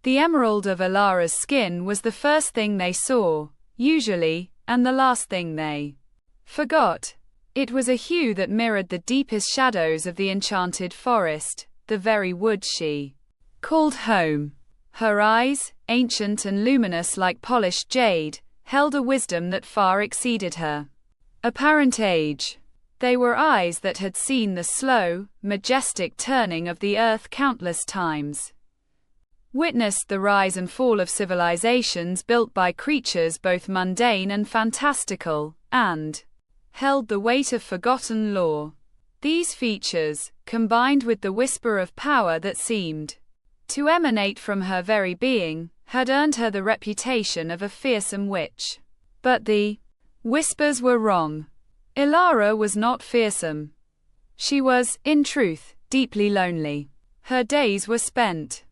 The emerald of Elara's skin was the first thing they saw, usually, and the last thing they forgot. It was a hue that mirrored the deepest shadows of the enchanted forest, the very wood she called home. Her eyes, ancient and luminous like polished jade, held a wisdom that far exceeded her apparent age. They were eyes that had seen the slow, majestic turning of the earth countless times, witnessed the rise and fall of civilizations built by creatures both mundane and fantastical, and held the weight of forgotten lore. These features, combined with the whisper of power that seemed to emanate from her very being, had earned her the reputation of a fearsome witch. But the whispers were wrong. Elara was not fearsome. She was, in truth, deeply lonely. Her days were spent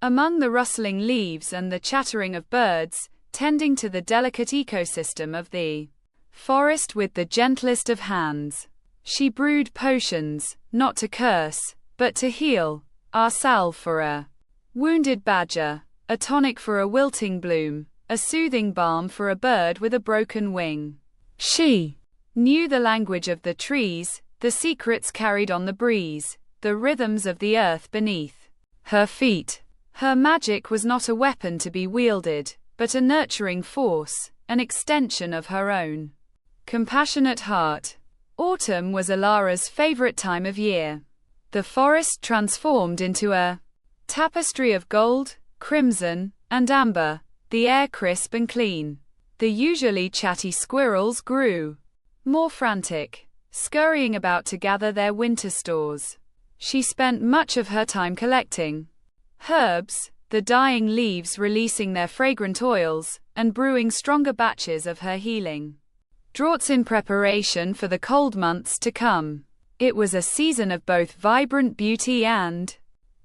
among the rustling leaves and the chattering of birds, tending to the delicate ecosystem of the forest with the gentlest of hands. She brewed potions, not to curse, but to heal, a salve for a wounded badger, a tonic for a wilting bloom, a soothing balm for a bird with a broken wing. She knew the language of the trees, the secrets carried on the breeze, the rhythms of the earth beneath her feet. Her magic was not a weapon to be wielded, but a nurturing force, an extension of her own compassionate heart. Autumn was Elara's favorite time of year. The forest transformed into a tapestry of gold, crimson, and amber, the air crisp and clean. The usually chatty squirrels grew more frantic, scurrying about to gather their winter stores. She spent much of her time collecting herbs, the dying leaves releasing their fragrant oils, and brewing stronger batches of her healing draughts in preparation for the cold months to come. It was a season of both vibrant beauty and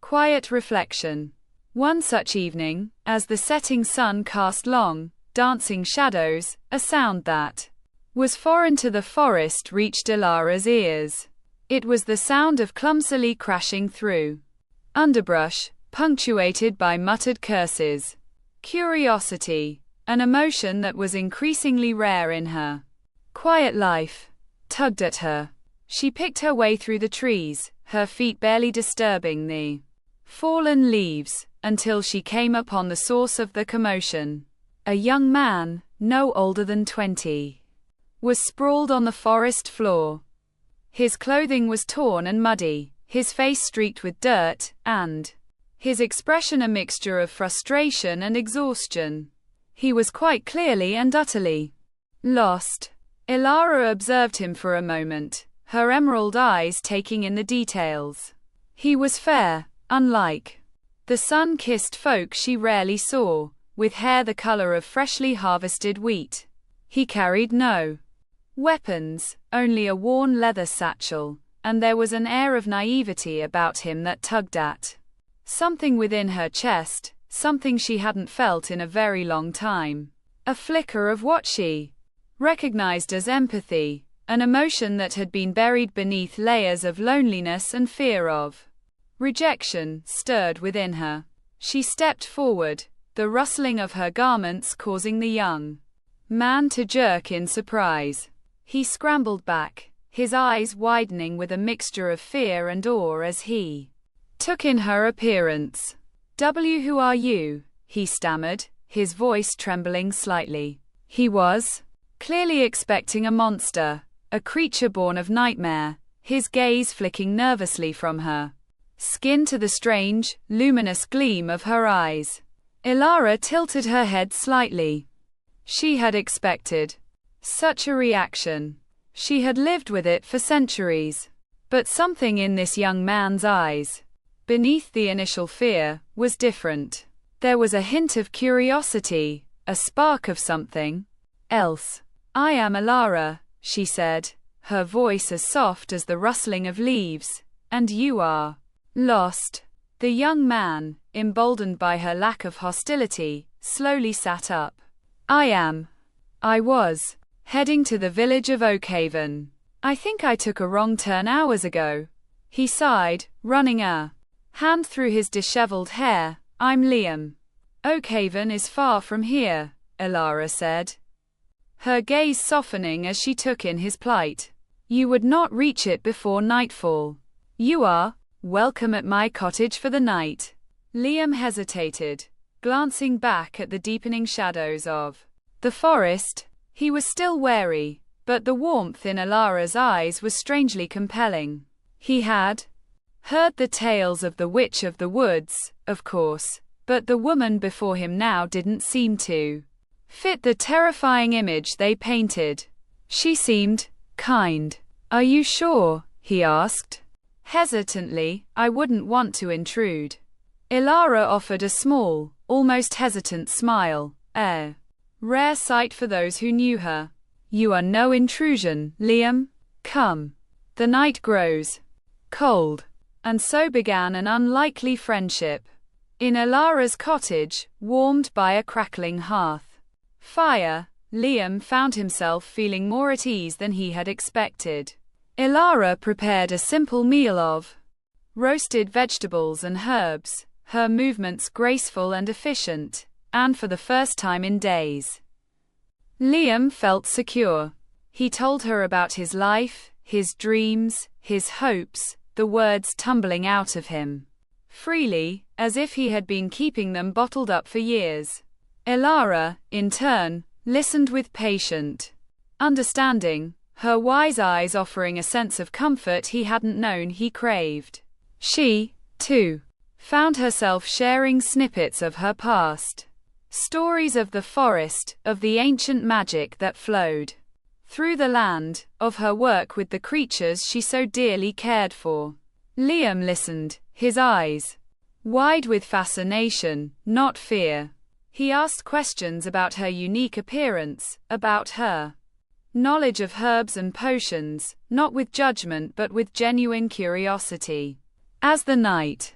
quiet reflection. One such evening, as the setting sun cast long, dancing shadows, a sound that was foreign to the forest reached Elara's ears. It was the sound of clumsily crashing through underbrush, punctuated by muttered curses. Curiosity, an emotion that was increasingly rare in her quiet life, tugged at her. She picked her way through the trees, her feet barely disturbing the fallen leaves, until she came upon the source of the commotion. A young man, no older than 20, was sprawled on the forest floor. His clothing was torn and muddy, his face streaked with dirt, and his expression a mixture of frustration and exhaustion. He was quite clearly and utterly lost. Elara observed him for a moment, her emerald eyes taking in the details. He was fair, unlike the sun-kissed folk she rarely saw, with hair the color of freshly harvested wheat. He carried no weapons, only a worn leather satchel, and there was an air of naivety about him that tugged at something within her chest, something she hadn't felt in a very long time. A flicker of what she recognized as empathy, an emotion that had been buried beneath layers of loneliness and fear of rejection, stirred within her. She stepped forward, the rustling of her garments causing the young man to jerk in surprise. He scrambled back, his eyes widening with a mixture of fear and awe as he took in her appearance. Who are you?" he stammered, his voice trembling slightly. He was clearly expecting a monster, a creature born of nightmare, his gaze flicking nervously from her skin to the strange, luminous gleam of her eyes. Elara tilted her head slightly. She had expected such a reaction. She had lived with it for centuries. But something in this young man's eyes, beneath the initial fear, was different. There was a hint of curiosity, a spark of something else. "I am Elara," she said, her voice as soft as the rustling of leaves, "and you are lost." The young man, emboldened by her lack of hostility, slowly sat up. I was heading to the village of Oakhaven. I think I took a wrong turn hours ago." He sighed, running a hand through his disheveled hair. "I'm Liam. Oakhaven is far from here, Elara said, her gaze softening as she took in his plight. You would not reach it before nightfall. You are welcome at my cottage for the night. Liam hesitated, glancing back at the deepening shadows of the forest. He was still wary, but the warmth in Elara's eyes was strangely compelling. He had heard the tales of the Witch of the Woods, of course, but the woman before him now didn't seem to fit the terrifying image they painted. She seemed kind. Are you sure? He asked. Hesitantly, I wouldn't want to intrude. Elara offered a small, almost hesitant smile, a rare sight for those who knew her. You are no intrusion, Liam. Come. The night grows cold, and so began an unlikely friendship. In Elara's cottage, warmed by a crackling hearth fire, Liam found himself feeling more at ease than he had expected. Elara prepared a simple meal of roasted vegetables and herbs, her movements graceful and efficient, and for the first time in days, Liam felt secure. He told her about his life, his dreams, his hopes, the words tumbling out of him freely, as if he had been keeping them bottled up for years. Elara, in turn, listened with patient understanding, her wise eyes offering a sense of comfort he hadn't known he craved. She, too, found herself sharing snippets of her past. Stories of the forest, of the ancient magic that flowed through the land, of her work with the creatures she so dearly cared for. Liam listened, his eyes wide with fascination, not fear. He asked questions about her unique appearance, about her knowledge of herbs and potions, not with judgment but with genuine curiosity. As the night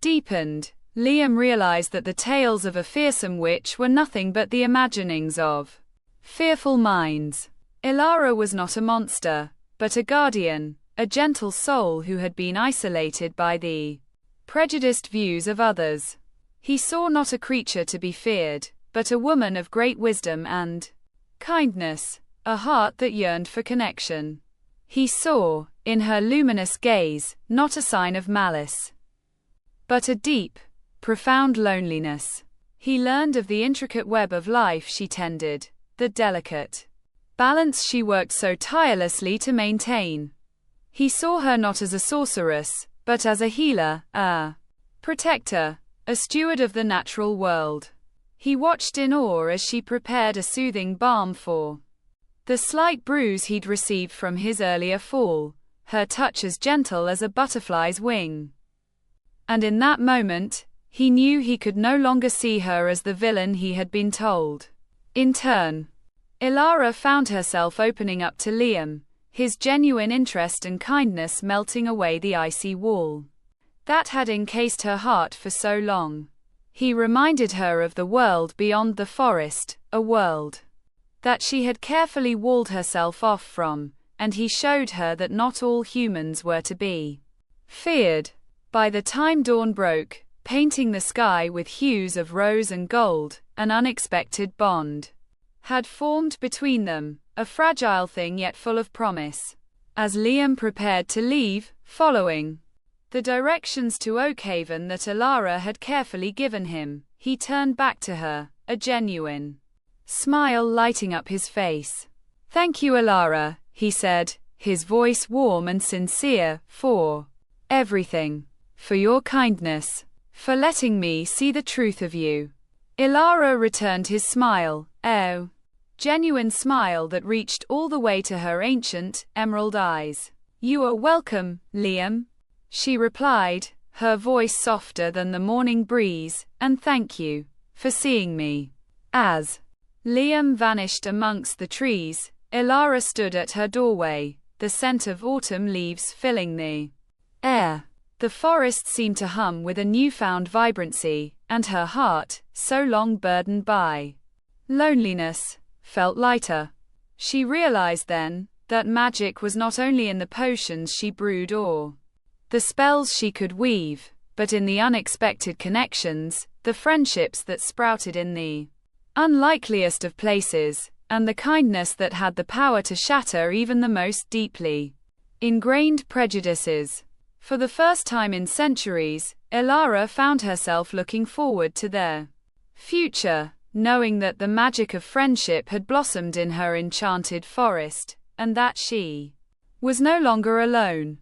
deepened, Liam realized that the tales of a fearsome witch were nothing but the imaginings of fearful minds. Elara was not a monster, but a guardian, a gentle soul who had been isolated by the prejudiced views of others. He saw not a creature to be feared, but a woman of great wisdom and kindness, a heart that yearned for connection. He saw, in her luminous gaze, not a sign of malice, but a deep, profound loneliness. He learned of the intricate web of life she tended, the delicate balance she worked so tirelessly to maintain. He saw her not as a sorceress, but as a healer, a protector, a steward of the natural world. He watched in awe as she prepared a soothing balm for the slight bruise he'd received from his earlier fall, her touch as gentle as a butterfly's wing. And in that moment, he knew he could no longer see her as the villain he had been told. In turn, Elara found herself opening up to Liam, his genuine interest and kindness melting away the icy wall that had encased her heart for so long. He reminded her of the world beyond the forest, a world that she had carefully walled herself off from, and he showed her that not all humans were to be feared. By the time dawn broke, painting the sky with hues of rose and gold, an unexpected bond had formed between them, a fragile thing yet full of promise. As Liam prepared to leave, following the directions to Oakhaven that Elara had carefully given him, he turned back to her, a genuine smile lighting up his face. Thank you, Elara, he said, his voice warm and sincere, for everything. For your kindness. For letting me see the truth of you. Elara returned his smile, a genuine smile that reached all the way to her ancient, emerald eyes. You are welcome, Liam, she replied, her voice softer than the morning breeze, and thank you for seeing me. As Liam vanished amongst the trees, Elara stood at her doorway, the scent of autumn leaves filling the air. The forest seemed to hum with a newfound vibrancy, and her heart, so long burdened by loneliness, felt lighter. She realized then that magic was not only in the potions she brewed or the spells she could weave, but in the unexpected connections the friendships that sprouted in the unlikeliest of places, and the kindness that had the power to shatter even the most deeply ingrained prejudices. For the first time in centuries, Elara found herself looking forward to their future, knowing that the magic of friendship had blossomed in her enchanted forest, and that she was no longer alone.